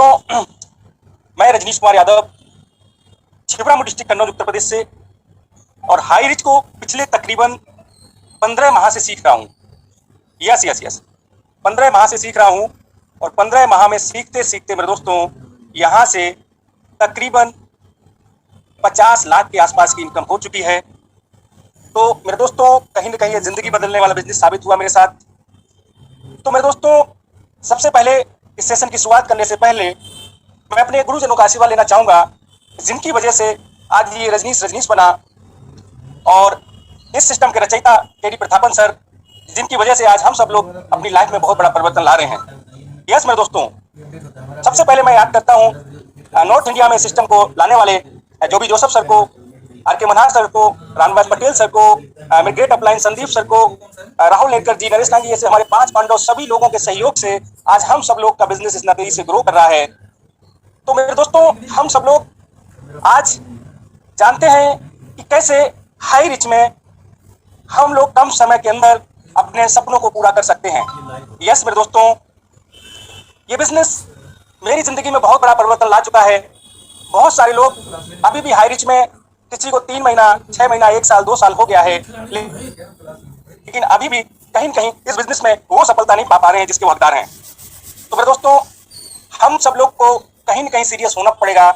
दोस्तों, मैं रजनीश कुमार यादव छिबरामऊ डिस्ट्रिक्ट कन्नौज उत्तर प्रदेश से और हाई रिच को पिछले तकरीबन 15 माह से सीख रहा हूँ। यस यस यस 15 माह से सीख रहा हूँ और 15 माह में सीखते सीखते मेरे दोस्तों यहाँ से तकरीबन 50 लाख के आसपास की इनकम हो चुकी है। तो मेरे दोस्तों कहीं ना कहीं ये जिंदगी बदलने वाला बिजनेस साबित हुआ मेरे साथ। तो मेरे दोस्तों सबसे पहले इस सेशन की शुरुआत करने से पहले मैं अपने गुरुजनों का आशीर्वाद लेना चाहूँगा, जिनकी वजह से आज ये रजनीश बना, और इस सिस्टम के रचयिता केडी प्रतापन सर, जिनकी वजह से आज हम सब लोग अपनी लाइफ में बहुत बड़ा परिवर्तन ला रहे हैं। यस मेरे दोस्तों, सबसे पहले मैं याद करता हूँ नॉर्थ इंडिया में सिस्टम को लाने वाले जोबी जोसेफ सर को, आर.के. मनहार सर को, रामबाज पटेल सर को, मेरे ग्रेट अपलाइन संदीप सर को, राहुल नेकर जी, नरेश नांगी, जैसे हमारे 5 पांडव, सभी लोगों के सहयोग से आज हम सब लोग का बिजनेस इतना तेजी से ग्रो कर रहा है। तो मेरे दोस्तों हम सब लोग आज जानते हैं कि कैसे हाई रिच में हम लोग कम समय के अंदर अपने सपनों को पूरा कर सकते हैं। यस मेरे दोस्तों, ये बिजनेस मेरी जिंदगी में बहुत बड़ा परिवर्तन ला चुका है। बहुत सारे लोग अभी भी हाई रिच में, किसी को 3 महीना, 6 महीना, 1 साल, 2 साल हो गया है, लेकिन अभी भी कहीं न कहीं इस बिजनेस में वो सफलता नहीं पा पा रहे हैं जिसके वो हकदार हैं। तो मेरे दोस्तों हम सब लोग को कहीं न कहीं सीरियस होना पड़ेगा,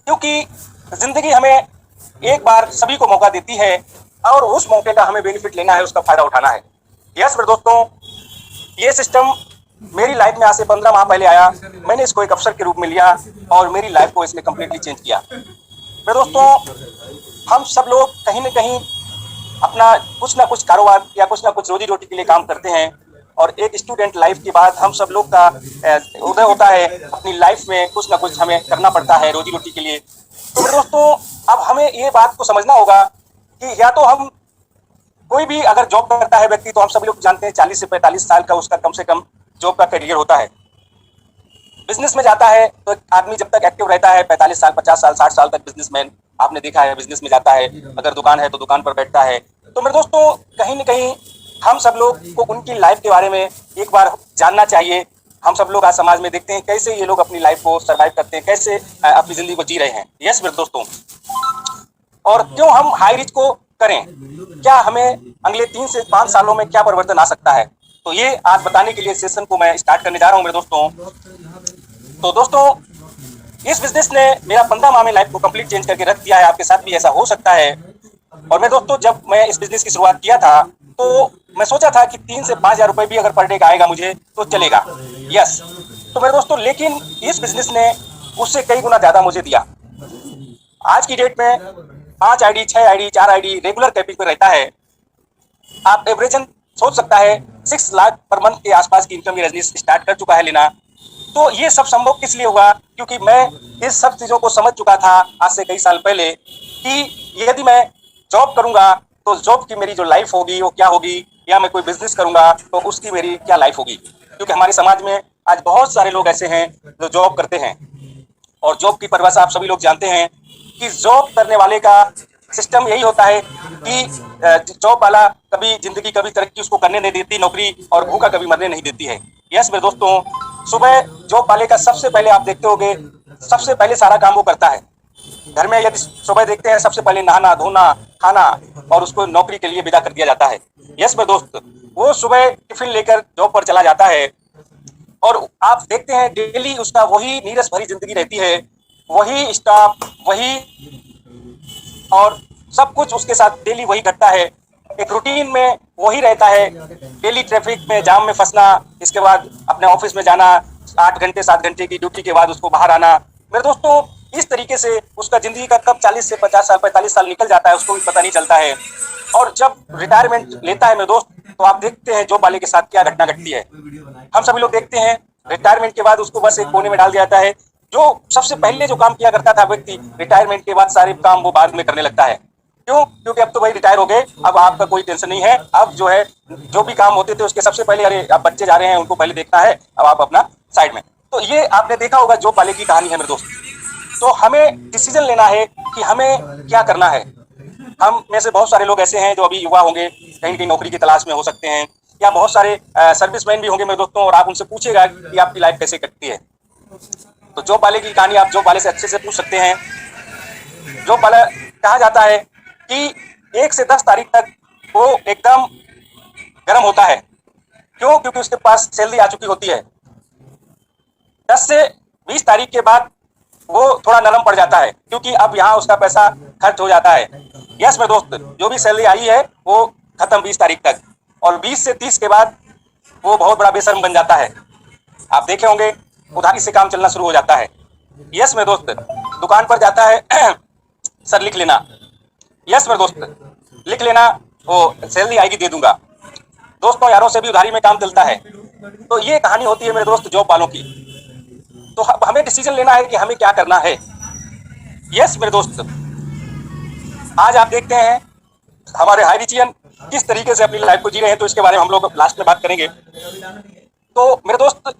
क्योंकि जिंदगी हमें एक बार सभी को मौका देती है और उस मौके का हमें बेनिफिट लेना है, उसका फायदा उठाना है। यस मेरे दोस्तों, ये सिस्टम मेरी लाइफ में आज से 15 माह पहले आया। मैंने इसको एक अवसर के रूप में लिया और मेरी लाइफ को इसने कम्प्लीटली चेंज किया। मेरे दोस्तों हम सब लोग कहीं न कहीं अपना कुछ ना कुछ कारोबार या कुछ ना कुछ रोजी रोटी के लिए काम करते हैं, और एक स्टूडेंट लाइफ के बाद हम सब लोग का उदय होता है, अपनी लाइफ में कुछ ना कुछ हमें करना पड़ता है रोजी रोटी के लिए। तो मेरे दोस्तों अब हमें ये बात को समझना होगा कि या तो हम, कोई भी अगर जॉब करता है व्यक्ति, तो हम सब लोग जानते हैं 40 से 45 साल का उसका कम से कम जॉब का करियर होता है। बिजनेस में जाता है तो आदमी जब तक एक्टिव रहता है 45 साल, 50 साल, 60 साल तक बिजनेसमैन आपने देखा है बिजनेस में जाता है। अगर दुकान है तो दुकान पर बैठता है। तो मेरे दोस्तों कहीं न कहीं हम सब लोग को उनकी लाइफ के बारे में एक बार जानना चाहिए। हम सब लोग आज समाज में देखते हैं कैसे ये लोग अपनी लाइफ को सर्वाइव करते हैं, कैसे अपनी जिंदगी को जी रहे हैं। यस मेरे दोस्तों, और क्यों हम हाई रिच को करें, क्या हमें अगले 3 से 5 सालों में क्या परिवर्तन आ सकता है, तो ये आज बताने के लिए सेशन को मैं स्टार्ट करने जा रहा हूँ मेरे दोस्तों। तो दोस्तों इस बिजनेस ने मेरा 15 माह में लाइफ को कंप्लीट चेंज करके रख दिया है। आपके साथ भी ऐसा हो सकता है। और मेरे दोस्तों जब मैं इस बिजनेस की शुरुआत किया था तो मैं सोचा था कि 3 से 5 हज़ार रुपये भी अगर पर डे का आएगा मुझे तो चलेगा। यस, तो मेरे दोस्तों लेकिन इस बिजनेस ने उससे कई गुना ज़्यादा मुझे दिया। आज की डेट में 5 ID, 6 ID, 4 ID regular capping पर रहता है। आप एवरेजन सोच सकता है 6 लाख पर मंथ के आसपास की इनकम रजनीश स्टार्ट कर चुका है लेना। तो ये सब संभव किस लिए हुआ, क्योंकि मैं इस सब चीज़ों को समझ चुका था आज से कई साल पहले कि यदि मैं जॉब करूंगा तो जॉब की मेरी जो लाइफ होगी वो क्या होगी, या मैं कोई बिजनेस करूंगा तो उसकी मेरी क्या लाइफ होगी। क्योंकि हमारे समाज में आज बहुत सारे लोग ऐसे हैं जो जॉब करते हैं, और जॉब की परिभाषा आप सभी लोग जानते हैं कि जॉब करने वाले का सिस्टम यही होता है कि जॉब वाला कभी जिंदगी, कभी तरक्की उसको करने नहीं देती नौकरी, और भूखा कभी मरने नहीं देती है। यस मेरे दोस्तों, सुबह जॉब वाले का सबसे पहले आप देखते होंगे, सबसे पहले सारा काम वो करता है। घर में यदि सुबह देखते हैं सबसे पहले नहाना, धोना, खाना, और उसको नौकरी के लिए विदा कर दिया जाता है। यस मेरे दोस्त, वो सुबह टिफिन लेकर जॉब पर चला जाता है, और आप देखते हैं डेली उसका वही नीरस भरी जिंदगी रहती है, वही स्टाफ, वही, और सब कुछ उसके साथ डेली वही घटता है। एक रूटीन में वही रहता है, डेली ट्रैफिक में जाम में फंसना, इसके बाद अपने ऑफिस में जाना, 8 घंटे 7 घंटे की ड्यूटी के बाद उसको बाहर आना। मेरे दोस्तों इस तरीके से उसका जिंदगी का कब 40 से 50 साल, 45 साल निकल जाता है उसको भी पता नहीं चलता है। और जब रिटायरमेंट लेता है मेरे दोस्त, तो आप देखते हैं जॉब वाले के साथ क्या घटना घटती है। हम सभी लोग देखते हैं रिटायरमेंट के बाद उसको बस एक कोने में डाल दिया जाता है। जो सबसे पहले जो काम किया करता था व्यक्ति, रिटायरमेंट के बाद सारे काम वो बाद में करने लगता है। क्यों? क्योंकि अब तो भाई रिटायर हो गए, अब आपका कोई टेंशन नहीं है। अब जो है जो भी काम होते थे उसके सबसे पहले, अरे अब बच्चे जा रहे हैं उनको पहले देखना है, अब आप अपना साइड में। तो ये आपने देखा होगा जॉब वाले की कहानी है मेरे दोस्त। तो हमें डिसीजन लेना है कि हमें क्या करना है। हम में से बहुत सारे लोग ऐसे हैं जो अभी युवा होंगे, कहीं कहीं नौकरी की तलाश में हो सकते हैं, या बहुत सारे सर्विसमैन भी होंगे मेरे दोस्तों, और आप उनसे पूछेगा कि आपकी लाइफ कैसे कटती है। तो जॉब वाले की कहानी आप जॉब वाले से अच्छे से पूछ सकते हैं। जॉब वाला कहा जाता है कि 1 से 10 तारीख तक वो एकदम गर्म होता है। क्यों? क्योंकि उसके पास सैलरी आ चुकी होती है। 10 से 20 तारीख के बाद वो थोड़ा नरम पड़ जाता है, क्योंकि अब यहाँ उसका पैसा खर्च हो जाता है। यस मेरे दोस्त, जो भी सैलरी आई है वो खत्म 20 तारीख तक, और 20 से 30 के बाद वो बहुत बड़ा बेशर्म बन जाता है। आप देखे होंगे उधारी से काम चलना शुरू हो जाता है। यस मेरे दोस्त, दुकान पर जाता है सर लिख लेना। यस मेरे दोस्त, लिख लेना, वो सैलरी आएगी दे दूंगा। दोस्तों यारों से भी उधारी में काम चलता है। तो ये कहानी होती है मेरे दोस्त जॉब वालों की। तो हमें डिसीजन लेना है कि हमें क्या करना है। यस मेरे दोस्त, आज आप देखते हैं हमारे हाई रिचियन किस तरीके से अपनी लाइफ को जी रहे हैं, तो इसके बारे में हम लोग लास्ट में बात करेंगे। तो मेरे दोस्त,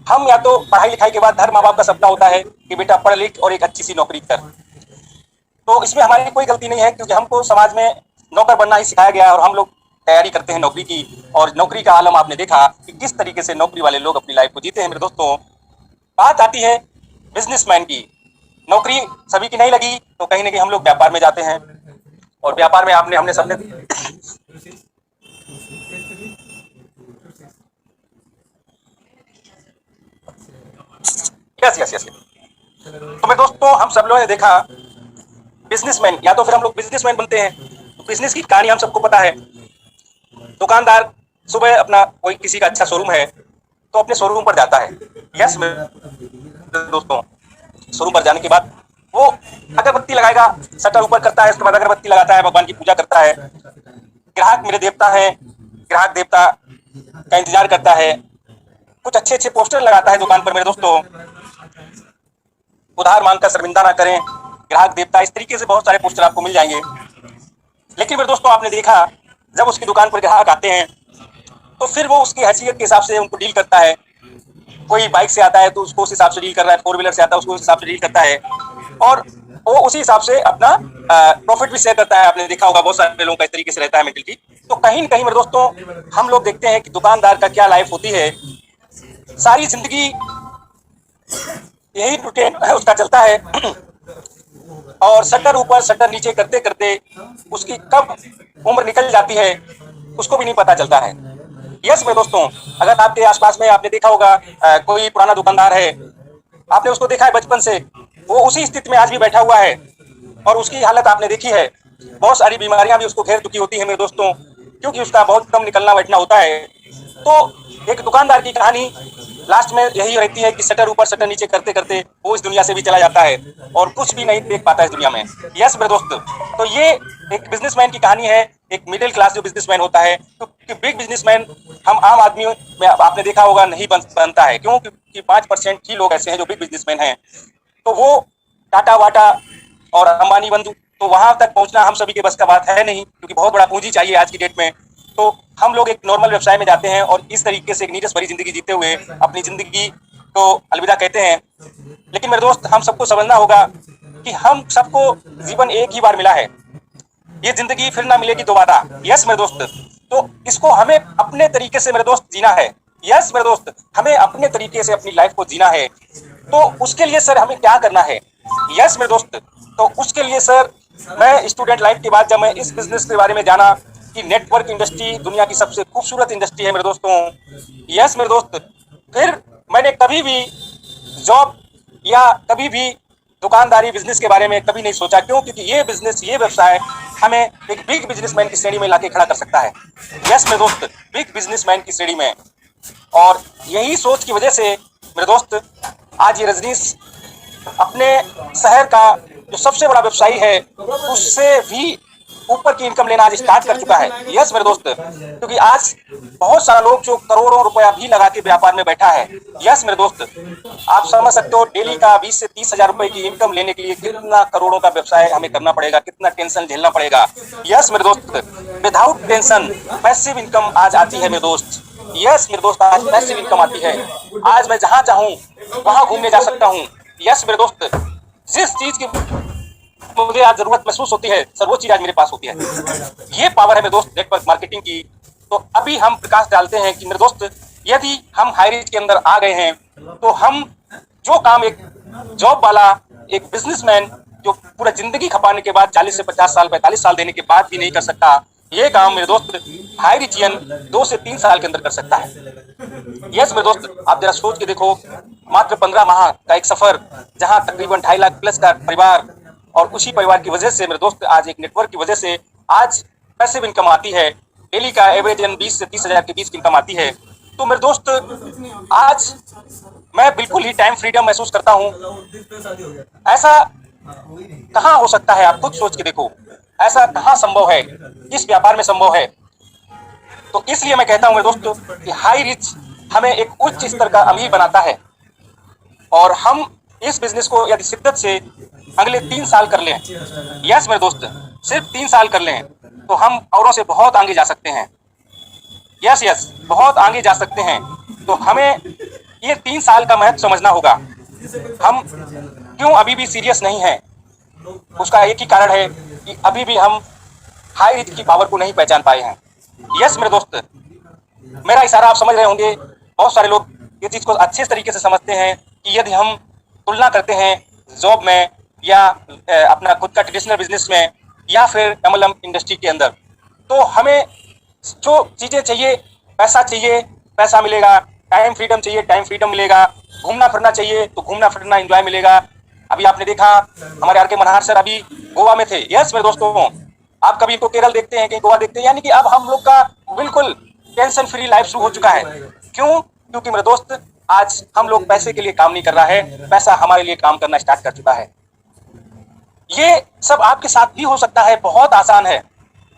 हम या तो पढ़ाई लिखाई के बाद हर माँ बाप का सपना होता है कि बेटा पढ़ लिख और एक अच्छी सी नौकरी कर। तो इसमें हमारी कोई गलती नहीं है, क्योंकि हमको समाज में नौकर बनना ही सिखाया गया है और हम लोग तैयारी करते हैं नौकरी की। और नौकरी का आलम आपने देखा कि किस तरीके से नौकरी वाले लोग अपनी लाइफ को जीते हैं। मेरे दोस्तों, बात आती है बिजनेसमैन की। नौकरी सभी की नहीं लगी तो कहीं ना कहीं हम लोग व्यापार में जाते हैं, और व्यापार में हमने सबने यस यस यस। तो मेरे दोस्तों, हम सब लोगों ने देखा बिजनेसमैन, या तो फिर हम लोग बिजनेसमैन बनते हैं। तो बिजनेस की कहानी हम सबको पता है। दुकानदार सुबह अपना कोई किसी का अच्छा शोरूम है तो अपने शोरूम पर जाता है। यस मेरे दोस्तों, शोरूम पर जाने के बाद वो अगरबत्ती लगाएगा, शटर ऊपर करता है, उसके बाद अगरबत्ती लगाता है, भगवान की पूजा करता है। ग्राहक मेरे देवता है, ग्राहक देवता का इंतजार करता है। कुछ अच्छे अच्छे पोस्टर लगाता है दुकान पर मेरे दोस्तों, उधार मांगकर शर्मिंदा ना करें, ग्राहक देवता, इस तरीके से बहुत सारे पोस्टर आपको मिल जाएंगे। लेकिन मेरे दोस्तों, आपने देखा जब उसकी दुकान पर ग्राहक आते हैं तो फिर वो उसकी हैसियत के हिसाब से उनको डील करता है। कोई बाइक से आता है तो उसको उस हिसाब से डील कर रहा है, 4 व्हीलर से आता है उसको उस हिसाब से डील करता है, और वो उसी हिसाब से अपना प्रॉफिट भी शेयर करता है। आपने देखा होगा बहुत सारे लोगों का इस तरीके से रहता है मेंटलिटी। तो कहीं न कहीं मेरे दोस्तों, हम लोग देखते हैं कि दुकानदार का क्या लाइफ होती है। सारी जिंदगी यही रूटीन उसका चलता है, और शटर ऊपर शटर नीचे करते करते उसकी कब उम्र निकल जाती है उसको भी नहीं पता चलता है। यस मेरे दोस्तों, अगर आपके आसपास में आपने देखा होगा कोई पुराना दुकानदार है, आपने उसको देखा है बचपन से, वो उसी स्थिति में आज भी बैठा हुआ है, और उसकी हालत आपने देखी है। बहुत सारी बीमारियां भी उसको घेर चुकी होती है मेरे दोस्तों, क्योंकि उसका बहुत कम निकलना बैठना होता है। तो एक दुकानदार की कहानी लास्ट में यही रहती है कि शटर ऊपर शटर नीचे करते करते वो इस दुनिया से भी चला जाता है और कुछ भी नहीं देख पाता इस दुनिया में। यस मेरे दोस्त, तो ये एक बिजनेसमैन की कहानी है, एक मिडिल क्लास जो बिजनेसमैन होता है। क्योंकि बिग बिजनेसमैन हम आम आदमी में आपने देखा होगा नहीं बनता है। क्यों? क्योंकि 5% ही लोग ऐसे हैं जो बिग बिजनेसमैन हैं। तो वो टाटा वाटा और अंबानी बंधु, तो वहां तक पहुंचना हम सभी के बस का बात है नहीं, क्योंकि बहुत बड़ा पूंजी चाहिए आज की डेट में। तो हम लोग एक नॉर्मल व्यवसाय में जाते हैं और इस तरीके से एक नीरस भरी जिंदगी जीते हुए अपनी जिंदगी को अलविदा कहते हैं। लेकिन मेरे दोस्त, हम सबको समझना होगा कि हम सबको जीवन एक ही बार मिला है, ये जिंदगी फिर ना मिलेगी दोबारा। यस मेरे दोस्त, तो इसको हमें अपने तरीके से मेरे दोस्त जीना है। यस मेरे दोस्त, हमें अपने तरीके से अपनी लाइफ को जीना है। तो उसके लिए सर हमें क्या करना है? यस मेरे दोस्त, तो उसके लिए सर मैं स्टूडेंट लाइफ के बाद जब मैं इस बिजनेस के बारे में जाना कि नेटवर्क इंडस्ट्री दुनिया की सबसे खूबसूरत इंडस्ट्री है मेरे दोस्तों। यस मेरे दोस्त, फिर मैंने कभी भी जॉब या कभी भी दुकानदारी बिजनेस के बारे में कभी नहीं सोचा। क्यों? क्योंकि ये बिजनेस, ये व्यवसाय हमें एक बिग बिजनेसमैन की श्रेणी में लाके खड़ा कर सकता है। यस मेरे दोस्त, बिग बिजनेसमैन की श्रेणी में। और यही सोच की वजह से मेरे दोस्त, आज ये रजनीश अपने शहर का जो सबसे बड़ा व्यवसायी है उससे भी ऊपर की इनकम लेना आज स्टार्ट कर चुका है। यस मेरे दोस्त, क्योंकि आज बहुत सारा लोग जो करोड़ों रुपया भी लगा के व्यापार में बैठा है। यस मेरे दोस्त, आप समझ सकते हो डेली का 20 से 30 हजार रुपए की इनकम लेने के लिए कितना करोड़ों का व्यवसाय हमें करना पड़ेगा, कितना टेंशन झेलना पड़ेगा। यस मेरे दोस्त, विदाउट टेंशन पैसिव इनकम आज आती है मेरे दोस्त। यस मेरे दोस्त, आज पैसिव इनकम आती है। आज मैं जहां चाहूं वहां घूमने जा सकता हूं। यस मेरे दोस्त, जिस चीज की मुझे आज जरूरत महसूस होती है सर, वो चीज आज मेरे पास होती है। ये पावर है मेरे दोस्त नेटवर्क मार्केटिंग की। तो अभी हम प्रकाश डालते हैं कि मेरे दोस्त, यदि हम हाई रीच के अंदर आ गए हैं तो हम जो काम एक जॉब वाला, एक बिजनेसमैन जो पूरा जिंदगी खपाने के बाद 40 से 50 साल 45 साल देने के बाद भी नहीं कर सकता, ये काम मेरे दोस्त हाई रिचियन 2 से 3 साल के अंदर कर सकता है। यस मेरे दोस्त, आप जरा सोच के देखो, मात्र 15 माह का एक सफर, जहां तकरीबन 2.5 लाख प्लस का परिवार, और उसी परिवार की वजह से मेरे दोस्त आज एक नेटवर्क की वजह से आज पैसिव इनकम आती है, डेली का एवरेज 20 से 30 हजार के बीच की इनकम आती है। तो मेरे दोस्त आज मैं बिल्कुल ही टाइम फ्रीडम महसूस करता हूँ। ऐसा कहाँ हो सकता है, आप खुद सोच के देखो, ऐसा कहाँ संभव है, किस व्यापार में संभव है। तो इसलिए मैं कहता हूं मेरे दोस्तों कि हाई रिच हमें एक उच्च स्तर का अमीर बनाता है, और हम इस बिजनेस को यदि शिद्दत से अगले 3 साल कर लें, यस मेरे दोस्त, सिर्फ 3 साल कर लें, तो हम औरों से बहुत आगे जा सकते हैं। यस यस, बहुत आगे जा सकते हैं। तो हमें ये 3 साल का महत्व समझना होगा। हम क्यों अभी भी सीरियस नहीं है, उसका एक ही कारण है कि अभी भी हम हाई रिच की पावर को नहीं पहचान पाए हैं। यस मेरे दोस्त, मेरा इशारा आप समझ रहे होंगे। बहुत सारे लोग ये चीज़ को अच्छे तरीके से समझते हैं कि यदि हम तुलना करते हैं जॉब में, या अपना खुद का ट्रेडिशनल बिजनेस में, या फिर MLM इंडस्ट्री के अंदर, तो हमें जो चीज़ें चाहिए, पैसा चाहिए, पैसा मिलेगा, टाइम फ्रीडम चाहिए, टाइम फ्रीडम मिलेगा, घूमना फिरना चाहिए तो घूमना फिरना एंजॉय मिलेगा। अभी आपने देखा हमारे आर के मनहार सर अभी गोवा में थे। यस मेरे दोस्तों, आप कभी इनको केरल देखते हैं, कहीं गोवा देखते हैं, यानी कि अब हम लोग का बिल्कुल टेंशन फ्री लाइफ शुरू हो चुका है। क्यों? क्योंकि मेरे दोस्त आज हम लोग पैसे के लिए काम नहीं कर रहा है, पैसा हमारे लिए काम करना स्टार्ट कर चुका है। ये सब आपके साथ भी हो सकता है, बहुत आसान है।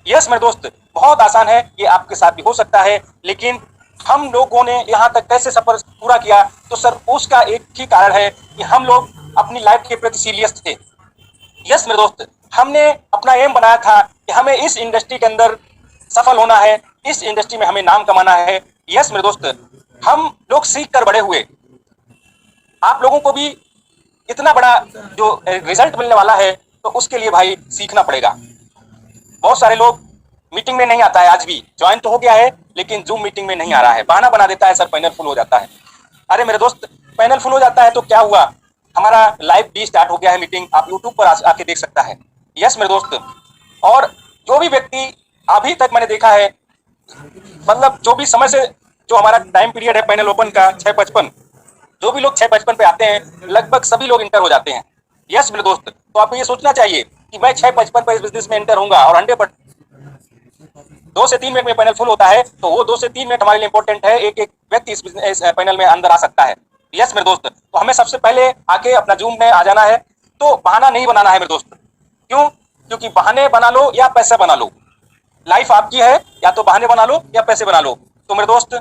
यस मेरे दोस्त, बहुत आसान है, ये आपके साथ भी हो सकता है। लेकिन हम लोगों ने यहाँ तक कैसे सफर पूरा किया, तो सर उसका एक ही कारण है कि हम लोग अपनी लाइफ के प्रति सीरियस थे। यस मेरे दोस्त, हमने अपना एम बनाया था कि हमें इस इंडस्ट्री के अंदर सफल होना है, इस इंडस्ट्री में हमें नाम कमाना है। यस मेरे दोस्त, हम लोग सीख कर बड़े हुए। आप लोगों को भी इतना बड़ा जो रिजल्ट मिलने वाला है, तो उसके लिए भाई सीखना पड़ेगा। बहुत सारे लोग मीटिंग में नहीं आता है, आज भी ज्वाइन तो हो गया है लेकिन जूम मीटिंग में नहीं आ रहा है, बहाना बना देता है, सर पैनल फुल हो जाता है। अरे मेरे दोस्त, पैनल फुल हो जाता है तो क्या हुआ, हमारा लाइव भी स्टार्ट हो गया है मीटिंग, आप यूट्यूब पर आके देख सकता है। यस मेरे दोस्त, और जो भी व्यक्ति अभी तक मैंने देखा है, मतलब जो भी समय से जो हमारा टाइम पीरियड है पैनल ओपन का 6:55, जो भी लोग 6:55 पे आते हैं लगभग सभी लोग इंटर हो जाते हैं। यस मेरे दोस्त, तो आपको ये सोचना चाहिए कि मैं 6:55 पर इस बिजनेस में इंटर होऊंगा, और 2 से 3 मिनट में पैनल फुल होता है, तो वो 2 से 3 मिनट हमारे लिए इंपॉर्टेंट है। एक एक व्यक्ति इस पैनल में अंदर आ सकता है। यस मेरे दोस्त, तो हमें सबसे पहले आके अपना जूम में आ जाना है, तो बहाना नहीं बनाना है मेरे दोस्त। क्यों? क्योंकि बहाने बना लो या पैसे बना लो, लाइफ आपकी है, या तो बहाने बना लो या पैसे बना लो। तो मेरे दोस्त,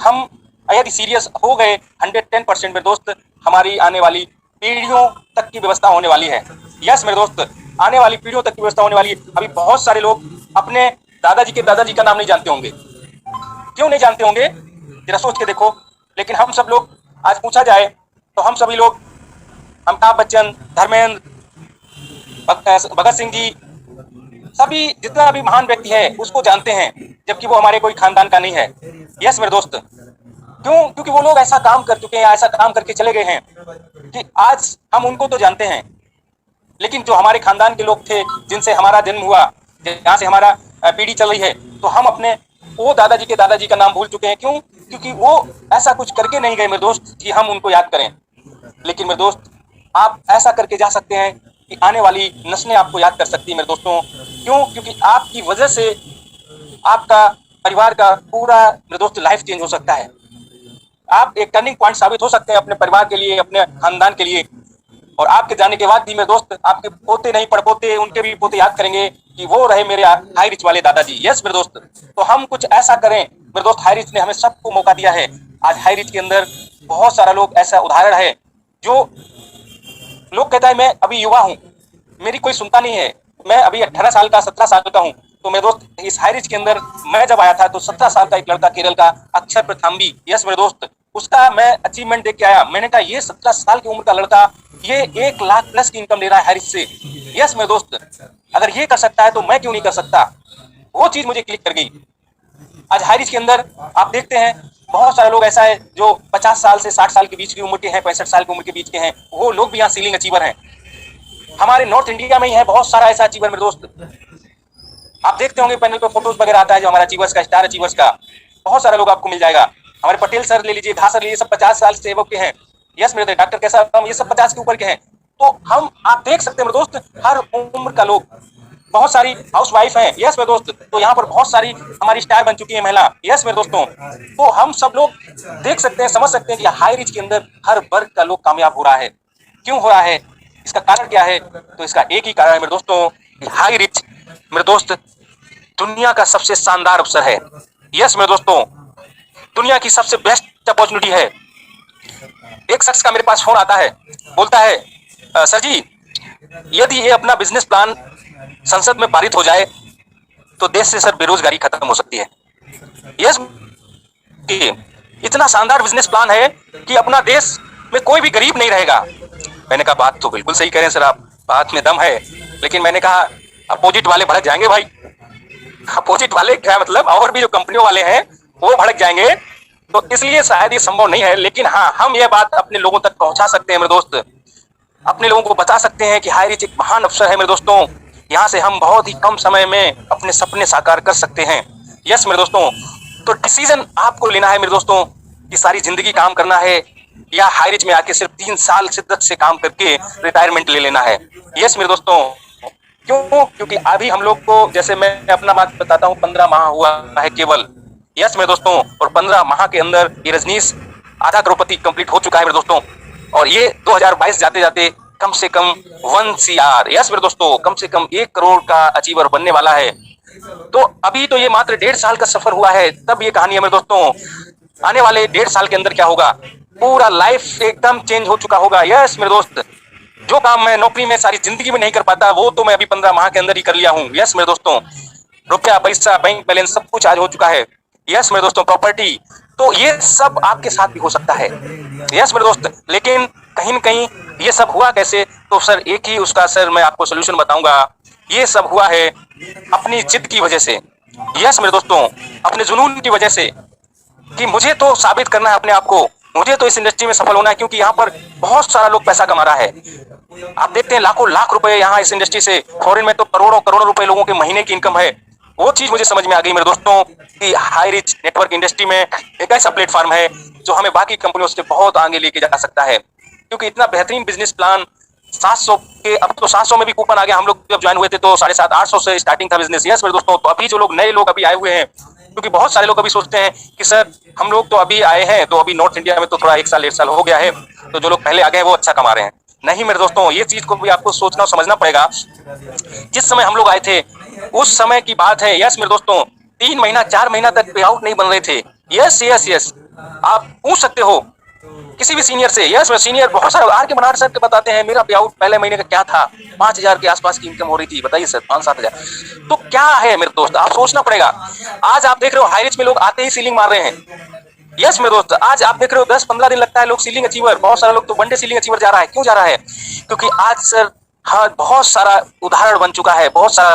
हम यदि सीरियस हो गए 110% मेरे दोस्त, हमारी आने वाली पीढ़ियों तक की व्यवस्था होने वाली है। यस मेरे दोस्त, आने वाली पीढ़ियों तक की व्यवस्था होने वाली है। अभी बहुत सारे लोग अपने दादाजी के दादाजी का नाम नहीं जानते होंगे। क्यों नहीं जानते होंगे, जरा सोच के देखो। लेकिन हम सब लोग आज पूछा जाए तो हम सभी लोग अमिताभ बच्चन, धर्मेंद्र, भगत सिंह जी, सभी जितना भी महान व्यक्ति है उसको जानते हैं, जबकि वो हमारे कोई खानदान का नहीं है। यस मेरे दोस्त, क्यों? क्योंकि वो लोग ऐसा काम कर चुके हैं, ऐसा काम करके चले गए हैं कि आज हम उनको तो जानते हैं, लेकिन जो हमारे खानदान के लोग थे, जिनसे हमारा जन्म हुआ, जहाँ से हमारा पीढ़ी चल रही है, तो हम अपने वो दादाजी के दादाजी का नाम भूल चुके हैं। क्यों? क्योंकि वो ऐसा कुछ करके नहीं गए मेरे दोस्त कि हम उनको याद करें। लेकिन मेरे दोस्त, आप ऐसा करके जा सकते हैं कि आने वाली नस्लें आपको याद कर सकती है मेरे दोस्तों। क्यों? क्योंकि आपकी वजह से आपका परिवार का पूरा मेरे दोस्त लाइफ चेंज हो सकता है। आप एक टर्निंग पॉइंट साबित हो सकते हैं अपने परिवार के लिए, अपने खानदान के लिए। और आपके जाने के बाद भी मेरे दोस्त, आपके पोते नहीं पड़पोते, उनके भी पोते याद करेंगे कि वो रहे मेरे हाई रिच वाले दादाजी। यस मेरे दोस्त, तो हम कुछ ऐसा करें मेरे दोस्त। हाई रिच ने हमें सबको मौका दिया है। आज हाई रिच के अंदर बहुत सारा लोग ऐसा उदाहरण है, जो लोग कहता है मैं अभी युवा हूँ, मेरी कोई सुनता नहीं है, मैं अभी 18 साल का 17 साल का हूँ। तो मेरे दोस्त, इस हाई रिच के अंदर मैं जब आया था तो 17 साल का एक लड़का केरल का, अक्षर प्रथाम्बी, यस मेरे दोस्त, उसका मैं अचीवमेंट देख के आया। मैंने कहा ये 17 साल की उम्र का लड़का ये 1 लाख प्लस की इनकम ले रहा है हाई रिच से। यस मेरे दोस्त, अगर ये कर सकता है तो मैं क्यों नहीं कर सकता। वो चीज मुझे क्लिक कर गई। आज हाई रिच के अंदर आप देखते हैं बहुत सारे लोग ऐसा है जो 50 साल से 60 साल के बीच की उम्र के हैं, 65 साल की उम्र के बीच के हैं, वो लोग भी यहाँ सीलिंग अचीवर हैं। हमारे नॉर्थ इंडिया में ही है बहुत सारा ऐसा अचीवर मेरे दोस्त। आप देखते होंगे पैनल पे फोटोज वगैरह आता है जो हमारा अचीवर्स का, स्टार अचीवर्स का, बहुत सारा लोग आपको मिल जाएगा। हमारे पटेल सर ले लीजिए, झा सर ले लीजिए, सब 50 साल से एबव के हैं। यस मेरे डॉक्टर कैसा, ये सब 50 के ऊपर के हैं। तो हम आप देख सकते हैं मेरे दोस्त हर उम्र का लोग, बहुत सारी हाउस वाइफ है। यस मेरे दोस्त, तो यहाँ पर बहुत सारी हमारी स्टार बन चुकी है महिला। यस मेरे दोस्तों, तो हम सब लोग देख सकते हैं, समझ सकते हैं कि हाई रिच के अंदर हर वर्ग का लोग कामयाब हो रहा है। क्यों हो रहा है, इसका कारण क्या है? तो इसका एक ही कारण है मेरे दोस्तों, हाई रिच मेरे दोस्त दुनिया का सबसे शानदार अवसर है। यस मेरे दोस्तों, दुनिया की सबसे बेस्ट अपॉर्चुनिटी है। एक शख्स का मेरे पास फोन आता है, बोलता है सर जी, यदि ये अपना बिजनेस प्लान संसद में पारित हो जाए तो देश से सर बेरोजगारी खत्म हो सकती है। यस, इतना शानदार बिजनेस प्लान है कि अपना देश में कोई भी गरीब नहीं रहेगा। मैंने कहा बात तो बिल्कुल सही कह रहे हैं सर आप, बात में दम है, लेकिन मैंने कहा अपोजिट वाले भड़क जाएंगे भाई। अपोजिट वाले क्या मतलब, और भी जो कंपनियों वाले हैं वो भड़क जाएंगे, तो इसलिए शायद ये संभव नहीं है। लेकिन हाँ, हम ये बात अपने लोगों तक पहुंचा सकते हैं मेरे दोस्त, अपने लोगों को बता सकते हैं कि हाई रिच एक महान अवसर है मेरे दोस्तों। यहाँ से हम बहुत ही कम समय में अपने सपने साकार कर सकते हैं। यस मेरे दोस्तों, तो डिसीजन आपको लेना है मेरे दोस्तों कि सारी जिंदगी काम करना है या हाई रिच में आके सिर्फ 3 साल शिद्दत से काम करके रिटायरमेंट ले लेना है। यस मेरे दोस्तों, क्यों? क्योंकि अभी हम लोग को, जैसे मैं अपना बात बताता हूँ, 15 माह हुआ है केवल। यस मेरे दोस्तों, और 15 माह के अंदर ये रजनीश आधा करोड़पति कंप्लीट हो चुका है मेरे दोस्तों, और ये 2022 जाते जाते कम से कम 1 CR, यस मेरे दोस्तों, कम से कम 1 करोड़ का अचीवर बनने वाला है। तो अभी तो ये मात्र 1.5 साल का सफर हुआ है, तब ये कहानी है मेरे दोस्तों। आने वाले 1.5 साल के अंदर क्या होगा, पूरा लाइफ एकदम चेंज हो चुका होगा। यस मेरे दोस्त, जो काम मैं नौकरी में सारी जिंदगी में नहीं कर पाता, वो तो मैं अभी 15 माह के अंदर ही कर लिया हूँ। यस मेरे दोस्तों, रुपया पैसा, बैंक बैलेंस सब कुछ आज हो चुका है। यस मेरे दोस्तों, प्रॉपर्टी, तो ये सब आपके साथ भी हो सकता है। यस मेरे दोस्त, लेकिन कहीं न कहीं ये सब हुआ कैसे? तो सर एक ही उसका सर मैं आपको सोल्यूशन बताऊंगा। ये सब हुआ है अपनी जिद की वजह से। यस मेरे दोस्तों, अपने जुनून की वजह से, कि मुझे तो साबित करना है अपने आप को, मुझे तो इस इंडस्ट्री में सफल होना है, क्योंकि यहाँ पर बहुत सारा लोग पैसा कमा रहा है। आप देखते हैं लाखों लाख रुपए यहाँ इस इंडस्ट्री से, फॉरेन में तो करोड़ों करोड़ों रुपए लोगों के महीने की इनकम है। वो चीज मुझे समझ में आ गई मेरे दोस्तों कि हाई रिच नेटवर्क इंडस्ट्री में एक ऐसा प्लेटफॉर्म है जो हमें बाकी कंपनियों से बहुत आगे लेके जा सकता है, क्योंकि इतना बेहतरीन बिजनेस प्लान 700 के, अब तो 700 में भी कूपन आ गया। हम लोग जब ज्वाइन हुए थे तो 750 800 से स्टार्टिंग था बिजनेस। यस मेरे दोस्तों, तो अभी जो लोग नए लोग अभी आए हुए हैं, क्योंकि बहुत सारे लोग अभी सोचते हैं कि सर हम लोग तो अभी आए हैं, तो अभी नॉर्थ इंडिया में तो थोड़ा 1 साल 1.5 साल हो गया है, तो जो लोग पहले आ गए वो अच्छा कमा रहे हैं। नहीं मेरे दोस्तों, ये चीज को भी आपको सोचना और समझना पड़ेगा। जिस समय हम लोग आए थे उस समय की बात है। यस मेरे दोस्तों, 3 महीना 4 महीना तक पे आउट नहीं बन रहे थे। यस यस यस, आप पूछ सकते हो किसी भी सीनियर से। यस, सीनियर बहुत सारे आर के बनारस सर के बताते हैं, मेरा पे आउट पहले महीने का क्या था, 5,000 के आसपास की इनकम हो रही थी। बताइए सर, 5-7 हजार, तो क्या है मेरे दोस्त, आप सोचना पड़ेगा। आज आप देख रहे हो हाई रिच में लोग आते ही सीलिंग मार रहे हैं। यस मेरे दोस्त, आज आप देख रहे हो 10-15 दिन लगता है लोग सीलिंग अचीवर, बहुत सारे लोग तो वनडे सीलिंग अचीवर जा रहा है। क्यों जा रहा है? क्योंकि आज सर हाँ बहुत सारा उदाहरण बन चुका है, बहुत सारा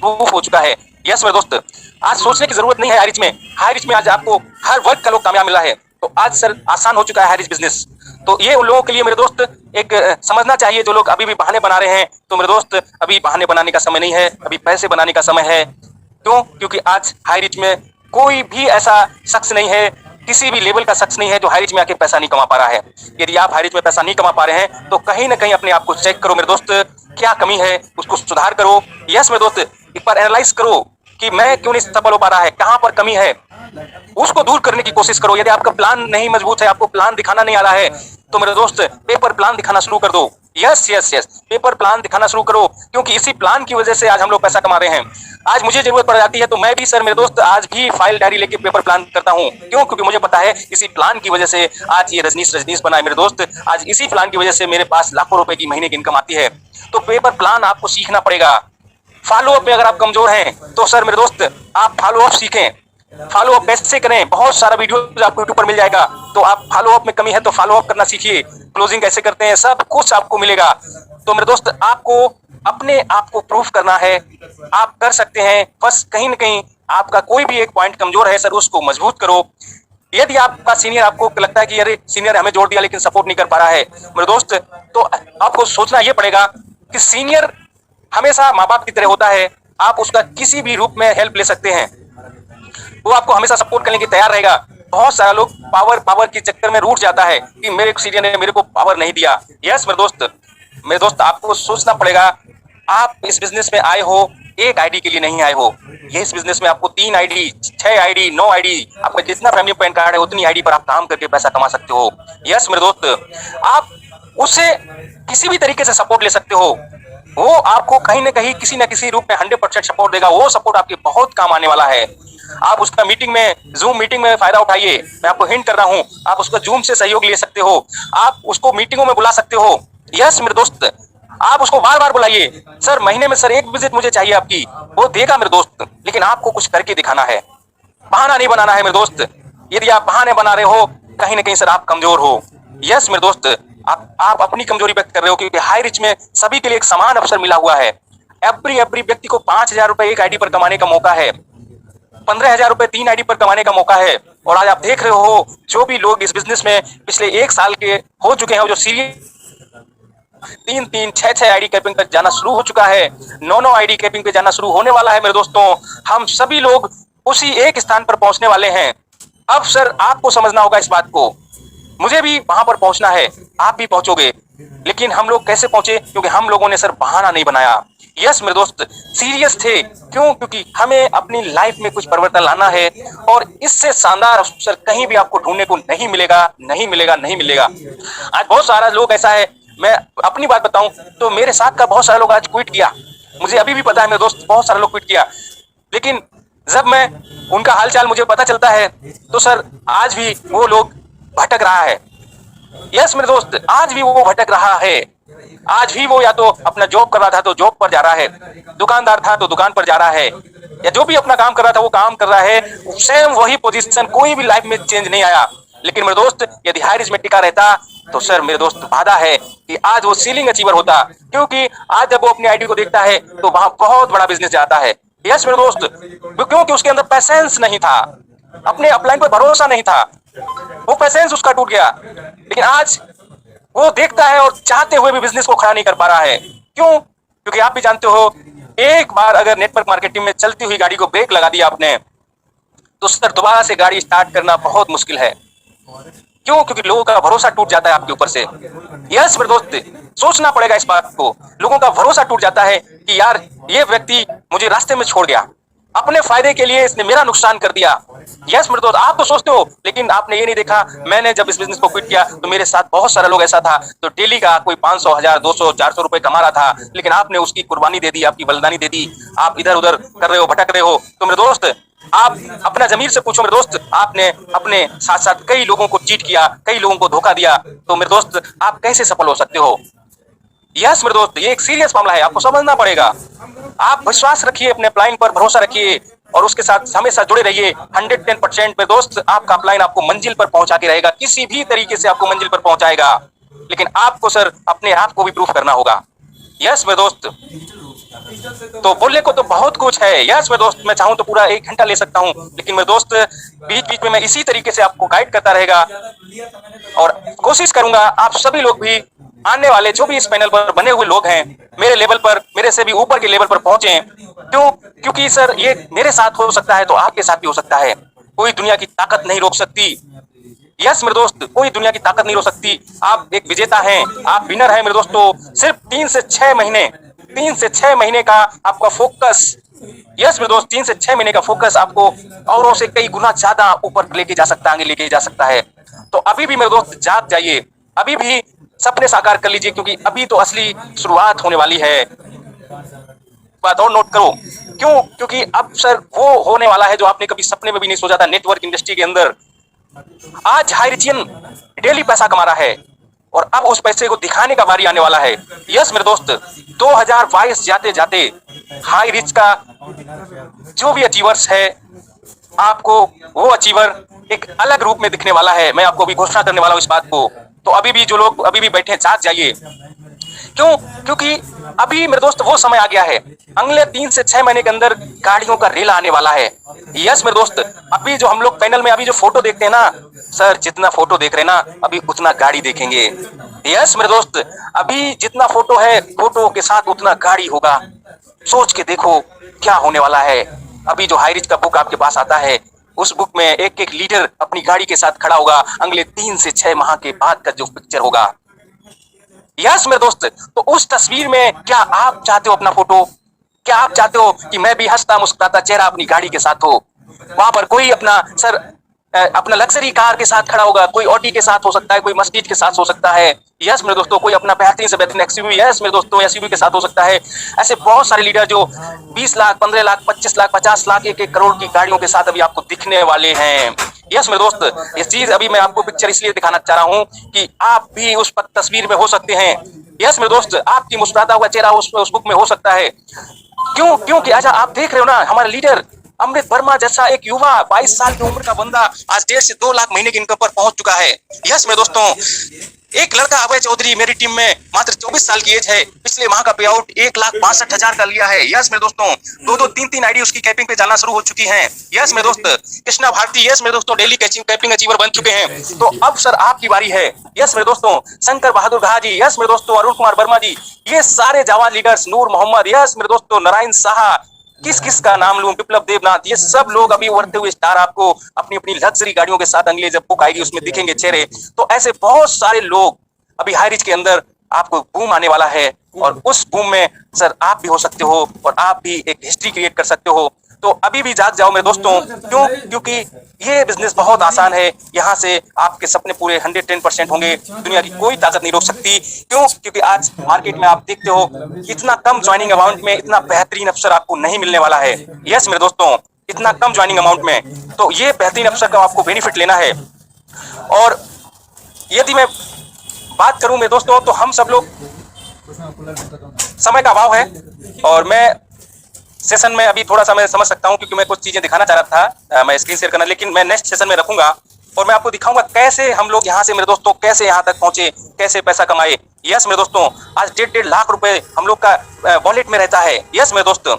प्रूफ हो चुका है। यस मेरे दोस्त, आज सोचने की जरूरत नहीं है। हाई रिच में आज आपको हर वर्ग का लोग कामयाब मिला है, तो आज सर आसान हो चुका है हाई रिच बिजनेस। तो ये उन लोगों के लिए मेरे दोस्त एक समझना चाहिए जो लोग अभी भी बहाने बना रहे हैं। तो मेरे दोस्त, अभी बहाने बनाने का समय नहीं है, अभी पैसे बनाने का समय है। क्यों? क्योंकि आज हाई रिच में कोई भी ऐसा शख्स नहीं है, किसी भी लेवल का शख्स नहीं है जो हाई रिच में आके पैसा नहीं कमा पा रहा है। यदि आप हाई रिच में पैसा नहीं कमा पा रहे हैं तो कहीं ना कहीं अपने आप को चेक करो मेरे दोस्त, क्या कमी है उसको सुधार करो। यस मेरे दोस्त, एक बार एनालाइज करो कि मैं क्यों नहीं सफल हो पा रहा है, कहां पर कमी है, उसको दूर करने की कोशिश करो। यदि आपका प्लान नहीं मजबूत है, आपको प्लान दिखाना नहीं आ रहा है, तो मेरे दोस्त पेपर प्लान दिखाना शुरू कर दो। Yes yes yes, paper plan दिखाना शुरू करो, क्योंकि इसी प्लान की वजह से आज हम लोग पैसा कमा रहे हैं। आज मुझे जरूरत पड़ जाती है तो मैं भी सर मेरे दोस्त आज भी फाइल डायरी लेके पेपर प्लान करता हूँ। क्यों? क्योंकि मुझे पता है इसी प्लान की वजह से आज ये रजनीश बना है मेरे दोस्त। आज इसी प्लान की वजह से मेरे पास लाखों रुपए की महीने की इनकम आती है। तो पेपर प्लान आपको सीखना पड़ेगा। फॉलो अप में अगर आप कमजोर हैं तो सर मेरे दोस्त आप फॉलो अप सीखें। फॉलो अप कैसे करें, बहुत सारा वीडियो आपको यूट्यूब पर मिल जाएगा। तो आप फॉलो अप में कमी है तो फॉलो अप करना सीखिए, क्लोजिंग कैसे करते हैं सब कुछ आपको मिलेगा। तो मेरे दोस्त आपको अपने आप को प्रूफ करना है, आप कर सकते हैं। बस कहीं ना कहीं आपका कोई भी एक पॉइंट कमजोर है सर, उसको मजबूत करो। यदि आपका सीनियर आपको लगता है कि अरे सीनियर हमें जोड़ दिया लेकिन सपोर्ट नहीं कर पा रहा है मेरे दोस्त, तो आपको सोचना यह पड़ेगा कि सीनियर हमेशा माँ बाप की तरह होता है। आप उसका किसी भी रूप में हेल्प ले सकते हैं, वो आपको हमेशा सपोर्ट करने की तैयार रहेगा। बहुत सारा लोग पावर पावर के चक्कर में रूठ जाता है कि मेरे सीनियर ने मेरे को पावर नहीं दिया। यस मेरे दोस्त आपको सोचना पड़ेगा, आप इस बिजनेस में आए हो एक आईडी के लिए नहीं आए हो। ये इस बिजनेस में आपको 3 आईडी, 6 आईडी, 9 आईडी, आपका जितना फैमिली पैन कार्ड है उतनी आईडी पर आप काम करके पैसा कमा सकते हो। यस मेरे दोस्त, आप उससे किसी भी तरीके से सपोर्ट ले सकते हो। वो आपको कहीं ना कहीं किसी न किसी रूप में 100% सपोर्ट देगा। वो सपोर्ट आपके बहुत काम आने वाला है। आप उसका मीटिंग में, जूम मीटिंग में फायदा उठाइए। मैं आपको हिंट कर रहा हूं, आप उसका जूम से सहयोग ले सकते हो, आप उसको मीटिंगों में बुला सकते हो। यस मेरे दोस्त, आप उसको बार बार बुलाइए। सर महीने में सर एक विजिट मुझे चाहिए आपकी, वो देगा मेरे दोस्त, लेकिन आपको कुछ करके दिखाना है, बहाना नहीं बनाना है मेरे दोस्त। यदि आप बहाने बना रहे हो कहीं ना कहीं सर आप कमजोर हो। यस मेरे दोस्त, आप अपनी कमजोरी व्यक्त कर रहे हो, क्योंकि हाई रिच में सभी के लिए एक समान अवसर मिला हुआ है। एवरी व्यक्ति को 5,000 रुपए एक आईडी पर कमाने का मौका है, 15,000 रुपए 3 आईडी पर कमाने का मौका है। और आज आप देख रहे हो जो भी लोग इस बिजनेस में पिछले 1 साल के हो चुके हैं, जो सीरियस 3-3, 6-6 आईडी कैपिंग पर जाना शुरू हो चुका है, 9-9 आईडी कैपिंग पे जाना शुरू होने वाला है मेरे दोस्तों। हम सभी लोग उसी एक स्थान पर पहुंचने वाले हैं। अब सर आपको समझना होगा इस बात को, मुझे भी वहां पर पहुंचना है, आप भी पहुंचोगे, लेकिन हम लोग कैसे पहुंचे? क्योंकि हम लोगों ने सर बहाना नहीं बनाया। यस मेरे दोस्त, सीरियस थे। क्यों? क्योंकि हमें अपनी लाइफ में कुछ परिवर्तन लाना है, और इससे शानदार अवसर कहीं भी आपको ढूंढने को नहीं मिलेगा, नहीं मिलेगा, नहीं मिलेगा। आज बहुत सारा लोग ऐसा है, मैं अपनी बात बताऊं तो मेरे साथ का बहुत सारे लोग आज क्विट किया। मुझे अभी भी पता है मेरे दोस्त, बहुत सारे लोग क्विट किया, लेकिन जब मैं उनका हालचाल मुझे पता चलता है तो सर आज भी वो लोग भटक रहा है। यस मेरे दोस्त, आज भी वो भटक रहा है। आज भी वो या तो अपना जॉब कर रहा था तो जॉब पर जा रहा है, दुकानदार था तो दुकान पर जा रहा है, या जो भी अपना काम कर रहा था वो काम कर रहा है, सेम वही पोजीशन, कोई भी लाइफ में चेंज नहीं आया। लेकिन मेरे दोस्त यदि हाई रिच में टिका रहता तो सर मेरे दोस्त वादा है कि आज वो सीलिंग अचीवर होता, क्योंकि आज जब वो अपनी आईडी को देखता है तो वहां बहुत बड़ा बिजनेस जाता है। यस मेरे दोस्त, क्योंकि उसके अंदर पैसेंस नहीं था, अपने अपलाइन पर भरोसा नहीं था, वो पैसेंस उसका टूट गया। लेकिन आज वो देखता है और चाहते हुए भी बिजनेस को खड़ा नहीं कर पा रहा है। क्यों? क्योंकि आप भी जानते हो, एक बार अगर नेटवर्क मार्केटिंग में चलती हुई गाड़ी को ब्रेक लगा दिया आपने तो सर दोबारा से गाड़ी स्टार्ट करना बहुत मुश्किल है। क्यों? क्योंकि लोगों का भरोसा टूट जाता है आपके ऊपर से। यस मेरे दोस्त, सोचना पड़ेगा इस बात को। लोगों का भरोसा टूट जाता है कि यार ये व्यक्ति मुझे रास्ते में छोड़ गया, अपने फायदे के लिए इसने मेरा नुकसान कर दिया। यस मेरे दोस्त, आप तो सोचते हो, लेकिन आपने ये नहीं देखा, मैंने जब इस बिजनेस को क्विट किया तो मेरे साथ बहुत सारे लोग ऐसा था तो डेली का कोई 500, 1000, 200, 400 रुपए कमा रहा था, लेकिन आपने उसकी कुर्बानी दे दी, आपकी बलिदानी दे दी, आप इधर उधर कर रहे हो, भटक रहे हो। तो मेरे दोस्त आप अपना जमीर से पूछो मेरे दोस्त, आपने अपने साथ साथ कई लोगों को चीट किया, कई लोगों को धोखा दिया, तो मेरे दोस्त आप कैसे सफल हो सकते हो? यस मेरे दोस्त, ये एक सीरियस मामला है, आपको समझना पड़ेगा। आप विश्वास रखिए, अपने अपलाइन पर भरोसा रखिए और उसके साथ हमेशा जुड़े रहिए। 110% मेरे दोस्त आपका अपलाइन आपको मंजिल पर पहुंचा के रहेगा, किसी भी तरीके से आपको मंजिल पर पहुंचाएगा, लेकिन आपको सर अपने आप को भी प्रूफ करना होगा। यस मेरे दोस्त, तो बोलने को तो बहुत कुछ है। यस मेरे दोस्त, मैं चाहूं तो पूरा 1 घंटा ले सकता हूं, लेकिन मेरे दोस्त बीच बीच में मैं इसी तरीके से आपको गाइड करता रहेगा और कोशिश करूंगा आप सभी लोग भी आने वाले जो भी इस पैनल पर बने हुए लोग हैं मेरे लेवल पर, मेरे से भी ऊपर के लेवल पर पहुंचे। क्यों? क्योंकि सर ये मेरे साथ हो सकता है तो आपके साथ भी हो सकता है। कोई दुनिया की ताकत नहीं रोक सकती। यस मेरे दोस्त, कोई दुनिया की ताकत नहीं रोक सकती। आप एक विजेता हैं, आप विनर हैं मेरे दोस्तों। सिर्फ 3 से 6 महीने, 3 से 6 महीने का आपका फोकस, यस मेरे दोस्त, 3 से 6 महीने का फोकस आपको औरों से कई गुना ज्यादा ऊपर लेके जा सकता है, आगे लेके जा सकता है। तो अभी भी मेरे दोस्त जाग जाइए, अभी भी सपने साकार कर लीजिए, क्योंकि अभी तो असली शुरुआत होने वाली है। बात और नोट करो, क्यों? क्योंकि अब सर वो होने वाला है जो आपने कभी सपने में भी नहीं सोचा था। नेटवर्क इंडस्ट्री के अंदर आज हाई रिचियन डेली पैसा कमा रहा है और अब उस पैसे को दिखाने का बारी आने वाला है। यस मेरे दोस्त, 2022 जाते जाते हाई रिच का जो भी अचीवर्स है, आपको वो अचीवर एक अलग रूप में दिखने वाला है। मैं आपको अभी घोषणा करने वाला हूं इस बात को। तो अभी भी जो लोग अभी भी बैठे हैं, जाग जाइए। क्यों? क्योंकि अभी मेरे दोस्त वो समय आ गया है, अगले 3 से 6 महीने के अंदर गाड़ियों का रेल आने वाला है। यस मेरे दोस्त, अभी जो हम लोग पैनल में अभी जो फोटो देखते हैं ना सर, जितना फोटो देख रहे हैं ना, अभी उतना गाड़ी देखेंगे। यस मेरे दोस्त, अभी जितना फोटो है, फोटो के साथ उतना गाड़ी होगा। सोच के देखो क्या होने वाला है। अभी जो हाई रिच का बुक आपके पास आता है, उस बुक में एक एक लीडर अपनी गाड़ी के साथ खड़ा होगा, अगले 3 से 6 माह के बाद का जो पिक्चर होगा। यस मेरे दोस्त, तो उस तस्वीर में क्या आप चाहते हो अपना फोटो? क्या आप चाहते हो कि मैं भी हंसता मुस्कुराता चेहरा अपनी गाड़ी के साथ हो? वहां पर कोई अपना सर अपना लग्जरी कार के साथ खड़ा होगा, कोई ऑडी के साथ हो सकता है, कोई मर्सिडीज के साथ हो सकता है। यस मेरे दोस्तों, कोई अपना बेहतरीन से बेहतरीन एक्सयूवी, यस मेरे दोस्तों, एसयूवी के साथ हो सकता है। ऐसे बहुत सारे लीडर जो 20 लाख, 15 लाख, 25 लाख, 50 लाख, 1-1 करोड़ की गाड़ियों के साथ अभी आपको दिखने वाले हैं। यस मेरे दोस्त, ये चीज अभी मैं आपको पिक्चर इसलिए दिखाना चाह रहा हूँ कि आप भी उस तस्वीर में हो सकते हैं। यस मेरे दोस्त, आपकी मुस्कुराता हुआ चेहरा उस बुक में हो सकता है। क्यों? क्योंकि आज आप देख रहे हो ना, हमारे लीडर अमृत वर्मा जैसा एक युवा 22 साल की उम्र का बंदा आज 1.5 से 2 लाख महीने की इनकम पर पहुंच चुका है। यस मेरे दोस्तों, एक लड़का अभय चौधरी मेरी टीम में मात्र 24 साल की एज है, पिछले माह का पे आउट 1,62,000 का लिया है। यस मेरे दोस्तों, 2-2, 3-3 आईडी उसकी कैपिंग पे जाना शुरू हो चुकी हैं। यस मेरे दोस्त, कृष्णा भारती, यस मेरे दोस्तों, डेली कैपिंग अचीवर बन चुके हैं। तो अब सर आपकी बारी है। यस मेरे दोस्तों, शंकर बहादुर घा जी, यस मेरे दोस्तों, अरुण कुमार वर्मा जी, ये सारे जावाद लीडर्स, नूर मोहम्मद, यस मेरे दोस्तों, नारायण शाह, किस किस का नाम लूं, विप्लव देवनाथ, ये सब लोग अभी उभरते हुए स्टार आपको अपनी अपनी लग्जरी गाड़ियों के साथ अगले जब बुक आएगी उसमें दिखेंगे चेहरे। तो ऐसे बहुत सारे लोग अभी हाई रिच के अंदर आपको बूम आने वाला है, और उस बूम में सर आप भी हो सकते हो, और आप भी एक हिस्ट्री क्रिएट कर सकते हो। तो अभी भी जाग जाओ मेरे दोस्तों। क्यों? क्योंकि ये बिजनेस बहुत आसान है। यहाँ से आपके सपने पूरे 110% होंगे, दुनिया की कोई ताकत नहीं रोक सकती। क्यों? क्योंकि आज मार्केट में आप देखते हो इतना कम ज्वाइनिंग अमाउंट में इतना बेहतरीन अवसर आपको नहीं मिलने वाला है। यस मेरे दोस्तों, इतना कम ज्वाइनिंग अमाउंट में, तो ये बेहतरीन अवसर का आपको बेनिफिट लेना है। और यदि मैं बात करूं मेरे दोस्तों, तो हम सब लोग, समय का अभाव है और मैं सेशन में अभी थोड़ा सा मैं समझ सकता हूं, क्योंकि मैं कुछ चीजें दिखाना चाह रहा था, मैं स्क्रीन शेयर करना, लेकिन मैं नेक्स्ट सेशन में रखूंगा और मैं आपको दिखाऊंगा कैसे हम लोग यहाँ से मेरे दोस्तों कैसे यहाँ तक पहुंचे, कैसे पैसा कमाए। यस मेरे दोस्तों, आज 1.5 लाख रुपए हम लोग का वॉलेट में रहता है। यस मेरे दोस्तों,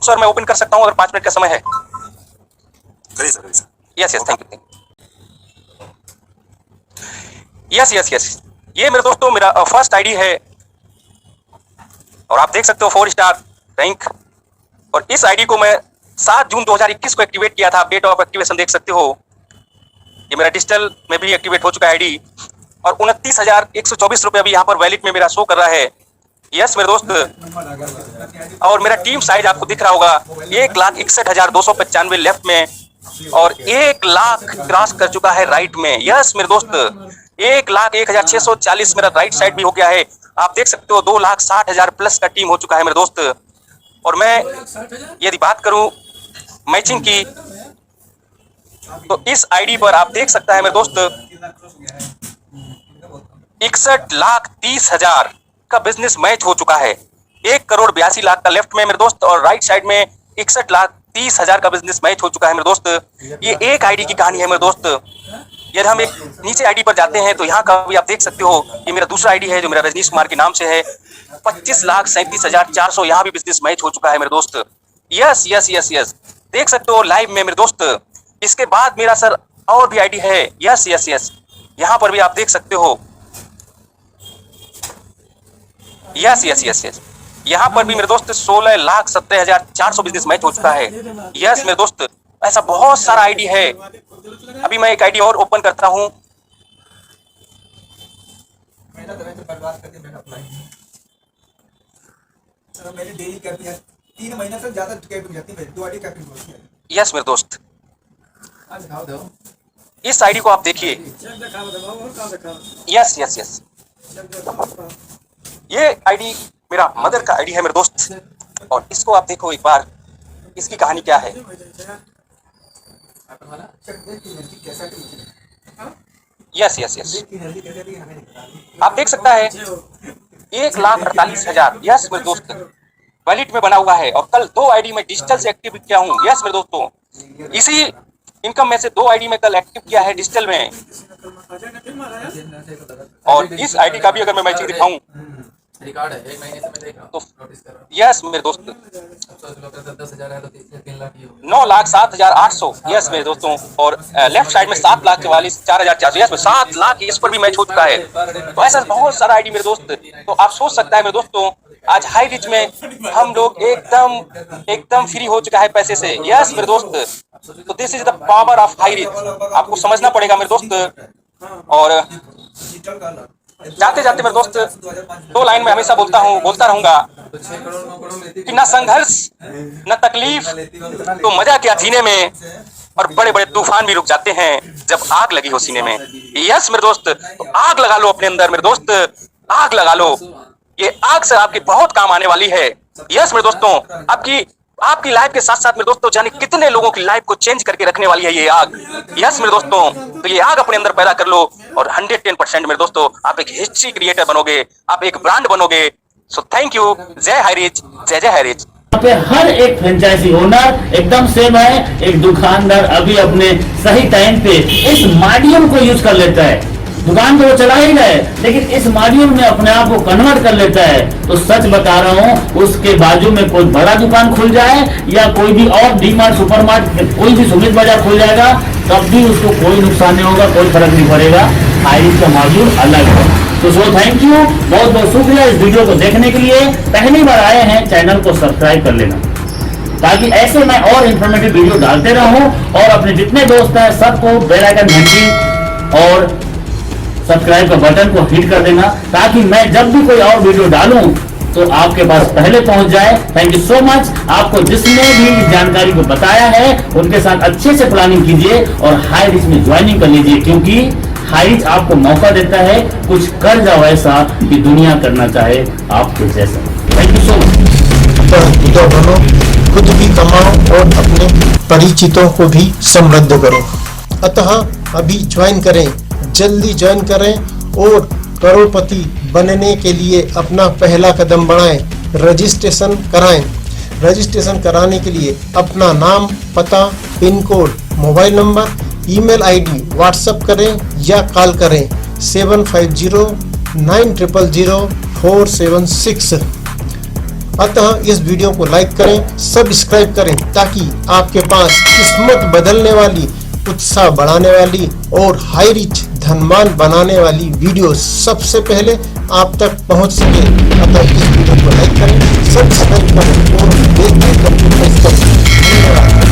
सर मैं ओपन कर सकता हूँ अगर 5 मिनट का समय है? Yes yes, thank you. Yes yes yes, ये मेरे दोस्तों मेरा फर्स्ट आईडी है और आप देख सकते हो 4 स्टार रैंक। और इस आईडी को मैं 7 जून 2021 को एक्टिवेट किया था। आप डेट ऑफ एक्टिवेशन देख सकते हो। ये मेरा डिजिटल में भी एक्टिवेट हो चुका है आईडी, और 29,124 रुपये अभी यहाँ पर वैलिड में मेरा शो कर रहा है। यस मेरे दोस्त, और मेरा टीम साइज आपको दिख रहा होगा 1,61,295 लेफ्ट में, और 1 लाख क्रॉस कर चुका है राइट में। यस मेरे दोस्त, 1,01,640 मेरा राइट साइड भी हो गया है। आप देख सकते हो 2,60,000 प्लस का टीम हो चुका है मेरे दोस्त। और मैं यदि बात करूं मैचिंग की, तो इस आईडी पर आप देख सकता है मेरे दोस्त 61,30,000 का बिजनेस मैच हो चुका है। 1,82,00,000 का लेफ्ट में मेरे दोस्त, और राइट साइड में 61,30,000 का बिजनेस मैच हो चुका है मेरे दोस्त। ये एक आईडी की कहानी है मेरे दोस्त। यदि हम एक नीचे आईडी पर जाते हैं तो यहाँ का भी आप देख सकते हो, ये मेरा दूसरा आईडी है जो मेरा रजनीश कुमार के नाम से है। 25,37,400 यहाँ भी बिजनेस मैच हो चुका है मेरे दोस्त। यस यस यस यस, देख सकते हो लाइव में मेरे दोस्त। इसके बाद मेरा सर और भी आईडी है। यस यस यस, यहाँ पर भी आप देख सकते हो। यस यस यस यस, यहाँ पर भी मेरे दोस्त 16,70,400 बिजनेस मैच हो चुका है। यस मेरे दोस्त, ऐसा बहुत सारा आईडी है। अभी मैं एक आईडी और ओपन करता हूँ। यस मेरे दोस्त, इस आईडी को आप देखिए। यस यस यस, ये आईडी मेरा मदर का आईडी है मेरे दोस्त, और इसको आप देखो एक बार, इसकी कहानी क्या है। यस यस यस, आप देख सकता है 1,48,000। यस मेरे दोस्त, वैलिड में बना हुआ है, और कल 2 आईडी में डिजिटल से एक्टिव किया हूँ। यस मेरे दोस्तों, इसी इनकम में से 2 आईडी में कल एक्टिव किया है डिजिटल में। और इस आईडी का भी अगर मैं मैचिंग दिखाऊं रिकॉर्ड है, 1 महीने से मैं देख रहा हूँ तो नोटिस कर रहा हूँ। यस मेरे दोस्त, अब सोच लो अगर 10,000 है तो 3 लाख ही होगा। 9,07,800 यस मेरे दोस्तों। और लेफ्ट साइड में 7,44,4,400 यस में 7 लाख इस पर भी मैच हो चुका है। तो ऐसा बहुत सारा आईडी मेरे दोस्त। तो आप सोच सकता है मेरे दोस्तों, आज हाई रिच में हम लोग एकदम फ्री हो चुका है पैसे से। यस मेरे दोस्त, तो this is the power of high rich, आपको समझना पड़ेगा मेरे दोस्त। और जाते जाते मेरे दोस्त 2 लाइन में हमेशा बोलता रहूंगा तो 6 करोड़ 9 करोड़ लेती कि ना संघर्ष न तकलीफ तो मजा क्या जीने में, और बड़े बड़े तूफान भी रुक जाते हैं जब आग लगी हो सीने में। यस मेरे दोस्त, तो आग लगा लो अपने अंदर मेरे दोस्त, आग लगा लो, ये आग से आपकी बहुत काम आने वाली है। यस मेरे दोस्तों, आपकी लाइफ के साथ साथ मेरे दोस्तों जाने कितने लोगों की लाइफ को चेंज करके रखने वाली है ये आग। यस मेरे दोस्तों, तो ये आग अपने अंदर पैदा कर लो और 110% मेरे दोस्तों आप एक हिस्ट्री क्रिएटर बनोगे, आप एक ब्रांड बनोगे। So thank you. जय हाई रिच, जय जय हाई रिच। यहाँ पे हर एक फ्रेंचाइजी ओनर एकदम सेम है। एक दुकानदार अभी अपने सही टाइम पे इस माध्यम को यूज कर लेता है। दुकान तो वो चला ही रहा है, लेकिन इस माध्यम में अपने आप को कन्वर्ट कर लेता है। तो सच बता रहा हूँ, उसके बाजू में कोई बड़ा दुकान खुल जाए या कोई भी और डी-मार्ट, सुपर मार्ट, कोई भी सुमित बाजार खुल जाएगा, तब भी उसको कोई नुकसान नहीं होगा, कोई फर्क नहीं पड़ेगा। हाई का मॉड्यूल अलग है। तो सो थैंक यू, बहुत बहुत शुक्रिया इस वीडियो को देखने के लिए। पहली बार आए हैं, चैनल को सब्सक्राइब कर लेना, ताकि ऐसे मैं और इंफॉर्मेटिव वीडियो डालते रहूं। और अपने जितने दोस्त हैं सबको बेल आइकन घंटी और सब्सक्राइब का बटन को हिट कर देना, ताकि मैं जब भी कोई और वीडियो डालूं तो आपके पास पहले पहुंच जाए। Thank you so much. आपको जिसने भी इस जानकारी को बताया है उनके साथ अच्छे से प्लानिंग कीजिए और हाई रिच में ज्वाइनिंग कर लीजिए, क्योंकि हाई रिच आपको मौका देता है कुछ कर जाओ ऐसा कि दुनिया करना चाहे आपके जैसा। Thank you so much. बनो, खुद भी कमाओ और अपने परिचितों को भी समृद्ध करो। अतः अभी ज्वाइन करें, जल्दी ज्वाइन करें और करोड़पति बनने के लिए अपना पहला कदम बढ़ाएं। रजिस्ट्रेशन कराएं। रजिस्ट्रेशन कराने के लिए अपना नाम, पता, pin code, mobile number, email ID WhatsApp करें या कॉल करें 7509000476। अतः इस वीडियो को लाइक करें, सब्सक्राइब करें, ताकि आपके पास किस्मत बदलने वाली, उत्साह बढ़ाने वाली और हाई रिच धनवान बनाने वाली वीडियो सबसे पहले आप तक पहुंच सके। अतः इस वीडियो को लाइक करें, सब्सक्राइब करें और बेल आइकन को प्रेस करें। धन्यवाद।